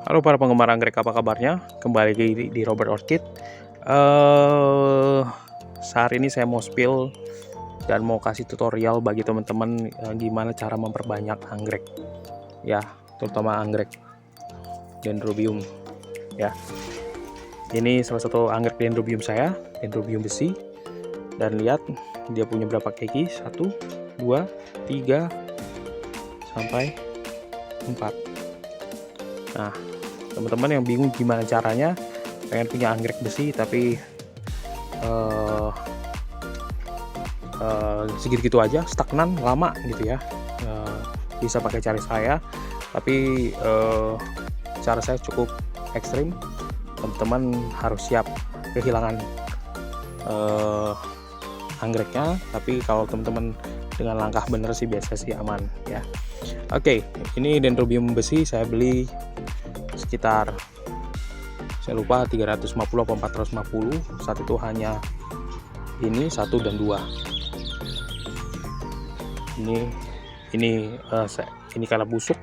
Halo para penggemar anggrek, apa kabarnya? Kembali di Robert Orchid. Saat ini saya mau spill dan mau kasih tutorial bagi teman-teman gimana cara memperbanyak anggrek, ya, terutama anggrek dendrobium. Ya, ini salah satu anggrek dendrobium saya, dendrobium besi. Dan lihat dia punya berapa keki? 1, 2, 3, sampai 4. Nah, teman-teman yang bingung gimana caranya pengen punya anggrek besi tapi segitu-gitu aja, stagnan, lama gitu ya, bisa pakai cara saya, tapi cara saya cukup ekstrim. Teman-teman harus siap kehilangan anggreknya, tapi kalau teman-teman dengan langkah bener sih biasa sih aman ya. Oke, ini dendrobium besi saya beli sekitar, saya lupa 350 atau 450. Saat itu hanya ini 1 dan 2. Ini karena busuk,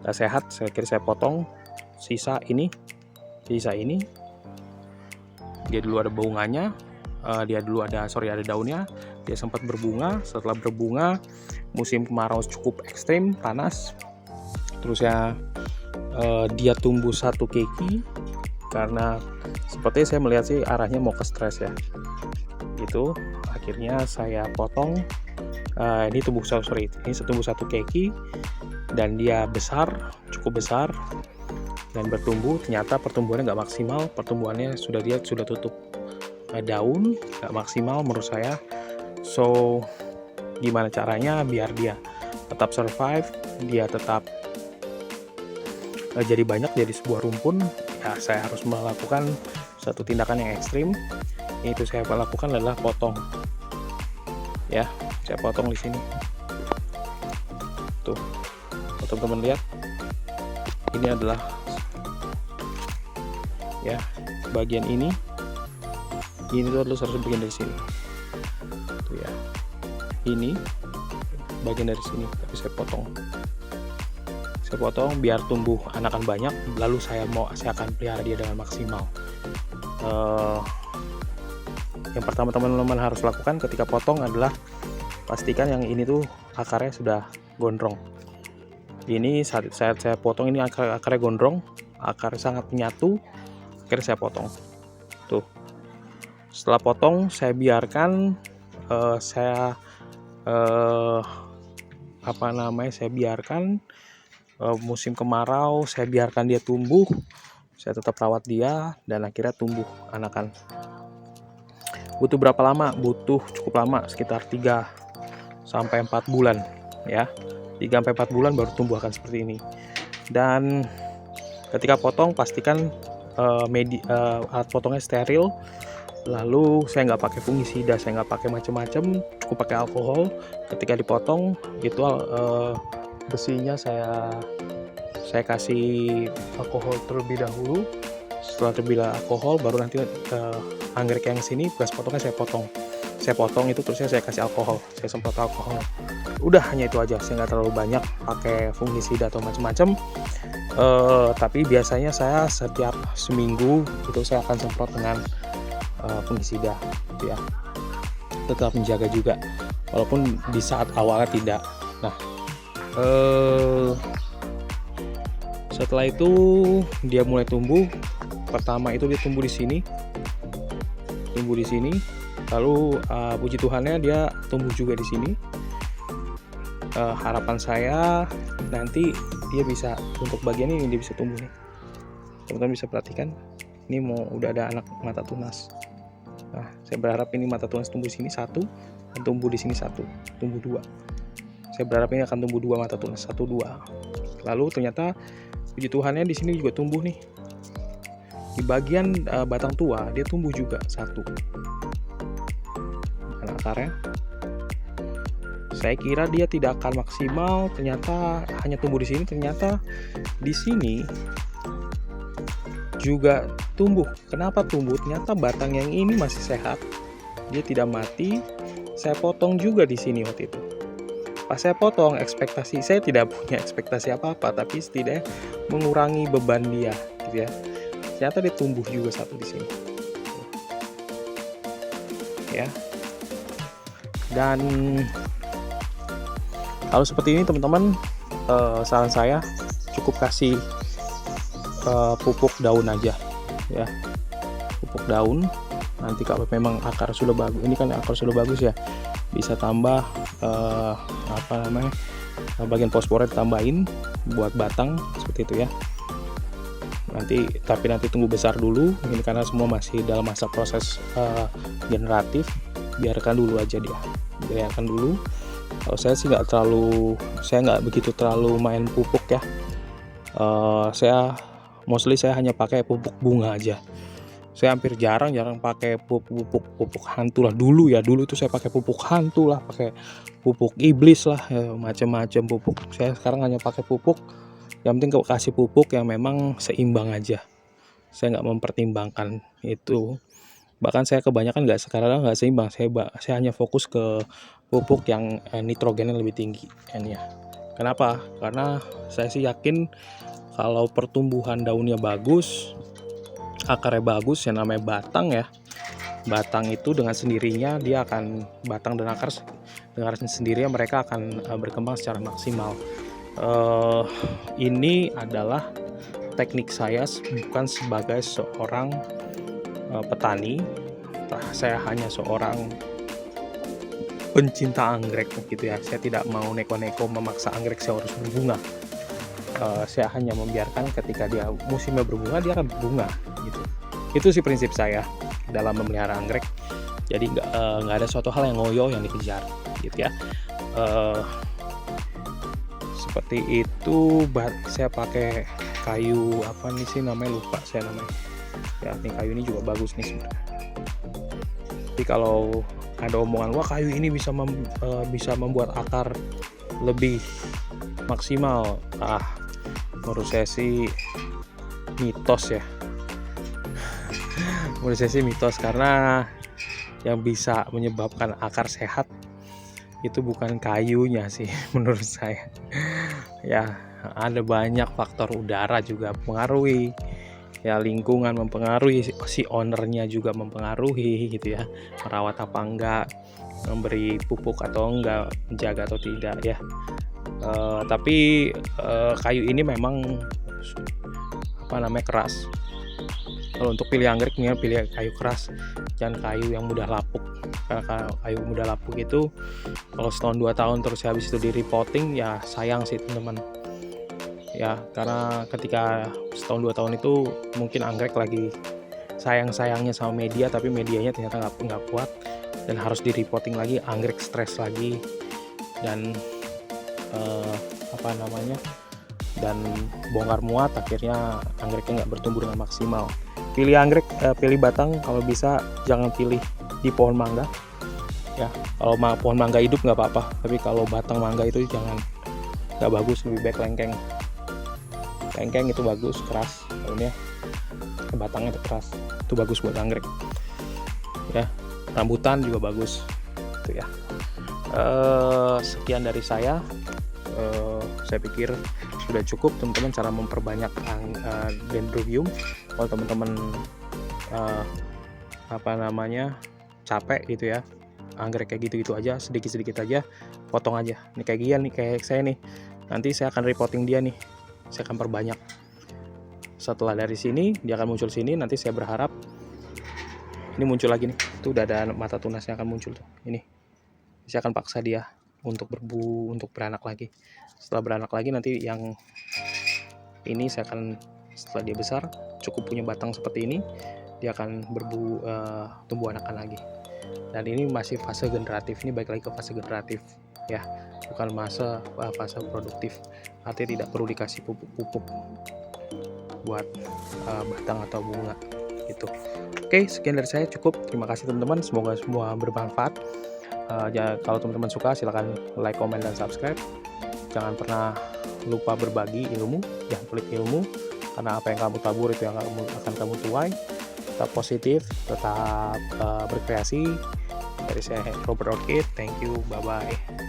nggak sehat, saya kira saya potong. Sisa ini dia dulu ada bunganya, ada daunnya. Dia sempat berbunga. Setelah berbunga, musim kemarau cukup ekstrim, panas, terus ya dia tumbuh 1 keki. Karena seperti saya melihat sih arahnya mau ke stres ya, itu akhirnya saya potong. Ini tumbuh 1 keki dan dia cukup besar dan bertumbuh. Ternyata pertumbuhannya nggak maksimal, pertumbuhannya sudah tutup daun, nggak maksimal menurut saya. So gimana caranya biar dia tetap survive, dia tetap jadi banyak, jadi sebuah rumpun? Ya, saya harus melakukan satu tindakan yang ekstrim. Itu saya lakukan adalah potong. Ya, saya potong di sini. Tuh, teman-teman lihat. Ini adalah ya bagian ini. Ini tuh adalah salah satu bagian dari sini. Tuh ya. Ini bagian dari sini, tapi saya potong. Saya potong biar tumbuh anakan banyak, lalu saya akan pelihara dia dengan maksimal. Yang pertama teman-teman harus lakukan ketika potong adalah pastikan yang ini tuh akarnya sudah gondrong. Ini saat saya potong ini akarnya gondrong, akarnya sangat menyatu. Akhirnya saya potong. Tuh. Setelah potong saya biarkan saya biarkan musim kemarau, saya biarkan dia tumbuh, saya tetap rawat dia dan akhirnya tumbuh anakan. Butuh berapa lama? Butuh cukup lama, sekitar 3 sampai 4 bulan ya. 3 sampai 4 bulan baru tumbuh akan seperti ini. Dan ketika potong pastikan alat potongnya steril. Lalu saya nggak pakai fungisida, saya nggak pakai macam-macam, cukup pakai alkohol. Ketika dipotong itu besinya saya kasih alkohol terlebih dahulu. Setelah terbilah alkohol, baru nanti anggrek yang sini bekas potongnya saya potong itu, terusnya saya kasih alkohol, saya semprot alkohol. Udah, hanya itu aja. Saya nggak terlalu banyak pakai fungisida atau macam-macam. Tapi biasanya saya setiap seminggu itu saya akan semprot dengan fungisida gitu ya, tetap menjaga juga walaupun di saat awalnya tidak. Nah, setelah itu dia mulai tumbuh. Pertama itu dia tumbuh di sini, lalu puji Tuhannya dia tumbuh juga di sini. Harapan saya nanti dia bisa, untuk bagian ini dia bisa tumbuh nih, teman-teman bisa perhatikan. Ini udah ada anak mata tunas. Nah, saya berharap ini mata tunas tumbuh di sini 1 dan tumbuh di sini 1, tumbuh 2. Saya berharap ini akan tumbuh 2 mata tunas, 1, 2. Lalu ternyata puji Tuhannya di sini juga tumbuh nih. Di bagian batang tua dia tumbuh juga 1. Nah, akarnya saya kira dia tidak akan maksimal, ternyata hanya tumbuh di sini. Ternyata di sini juga tumbuh. Kenapa tumbuh? Ternyata batang yang ini masih sehat, dia tidak mati. Saya potong juga di sini waktu itu. Pas saya potong, ekspektasi saya tidak punya ekspektasi apa-apa, tapi setidaknya mengurangi beban dia, gitu ya. Ternyata dia tumbuh juga satu di sini, ya. Dan kalau seperti ini teman-teman, saran saya cukup kasih pupuk daun aja, ya. Pupuk daun. Nanti kalau memang akar sudah bagus, ini kan akar sudah bagus ya, bisa tambah bagian fosfornya ditambahin buat batang seperti itu ya. Tapi nanti tunggu besar dulu, ini karena semua masih dalam masa proses generatif, biarkan dulu aja dia, biarkan dulu. Kalau saya sih nggak begitu terlalu main pupuk ya. Saya hanya pakai pupuk bunga aja. Saya hampir jarang pakai pupuk hantu lah. Dulu itu saya pakai pupuk hantu lah, pakai pupuk iblis lah, ya, macam-macam pupuk. Saya sekarang hanya pakai pupuk, yang penting kasih pupuk yang memang seimbang aja. Saya nggak mempertimbangkan itu. Bahkan saya kebanyakan nggak seimbang. Saya hanya fokus ke pupuk yang nitrogennya lebih tinggi kan ya. Kenapa? Karena saya sih yakin kalau pertumbuhan daunnya bagus, akarnya bagus, yang namanya batang ya. Batang itu dengan sendirinya dia akan, batang dan akar dengan sendirinya mereka akan berkembang secara maksimal. Ini adalah teknik saya bukan sebagai seorang petani. Saya hanya seorang pencinta anggrek gitu ya. Saya tidak mau neko-neko memaksa anggrek saya harus berbunga. Saya hanya membiarkan ketika dia musimnya berbunga, dia akan berbunga gitu. Itu sih prinsip saya dalam memelihara anggrek. Jadi nggak ada suatu hal yang ngoyo yang dikejar gitu ya. Seperti itu. Saya pakai kayu apa nih sih namanya, lupa saya namanya ya. Nih kayu ini juga bagus nih sebenarnya. Tapi kalau ada omongan wah kayu ini bisa membuat akar lebih maksimal, menurut saya sih mitos ya. Menurut saya sih mitos, karena yang bisa menyebabkan akar sehat itu bukan kayunya sih menurut saya ya. Ada banyak faktor, udara juga mempengaruhi ya, lingkungan mempengaruhi, si ownernya juga mempengaruhi gitu ya, merawat apa enggak, memberi pupuk atau enggak, menjaga atau tidak ya. Tapi kayu ini memang keras. Kalau untuk pilih anggrek, pilih kayu keras, jangan kayu yang mudah lapuk. Karena kayu mudah lapuk itu kalau setahun 2 tahun terus habis itu di repotting ya sayang sih teman-teman ya. Karena ketika setahun 2 tahun itu mungkin anggrek lagi sayang-sayangnya sama media, tapi medianya ternyata nggak kuat dan harus di repotting lagi, anggrek stres lagi dan dan bongkar muat, akhirnya anggreknya nggak bertumbuh dengan maksimal. Pilih anggrek, pilih batang kalau bisa jangan pilih di pohon mangga ya. Kalau pohon mangga hidup nggak apa-apa, tapi kalau batang mangga itu jangan, nggak bagus. Lebih baik lengkeng itu bagus, keras daunnya, batangnya itu keras, itu bagus buat anggrek ya. Rambutan juga bagus itu ya. Sekian dari saya. Saya pikir sudah cukup teman-teman cara memperbanyak dendrobium. Kalau teman-teman capek gitu ya, anggrek kayak gitu-gitu aja, sedikit-sedikit aja, potong aja. Nih kayak saya nih, nanti saya akan repotting dia nih, saya akan perbanyak. Setelah dari sini dia akan muncul sini, nanti saya berharap ini muncul lagi nih, tuh udah ada mata tunasnya akan muncul tuh. Ini saya akan paksa dia untuk beranak lagi. Setelah beranak lagi nanti yang ini saya akan, setelah dia besar cukup punya batang seperti ini, dia akan tumbuh anakan lagi. Dan ini masih fase generatif, ini balik lagi ke fase generatif ya, bukan fase produktif. Artinya tidak perlu dikasih pupuk buat batang atau bunga gitu. Oke, sekian dari saya, cukup. Terima kasih teman-teman, semoga semua bermanfaat. Kalau teman-teman suka silahkan like, comment, dan subscribe. Jangan pernah lupa berbagi ilmu, jangan pelit ilmu, karena apa yang kamu tabur itu yang akan kamu tuai. Tetap positif, tetap berkreasi. Dari saya Robert Orchid, thank you, bye bye.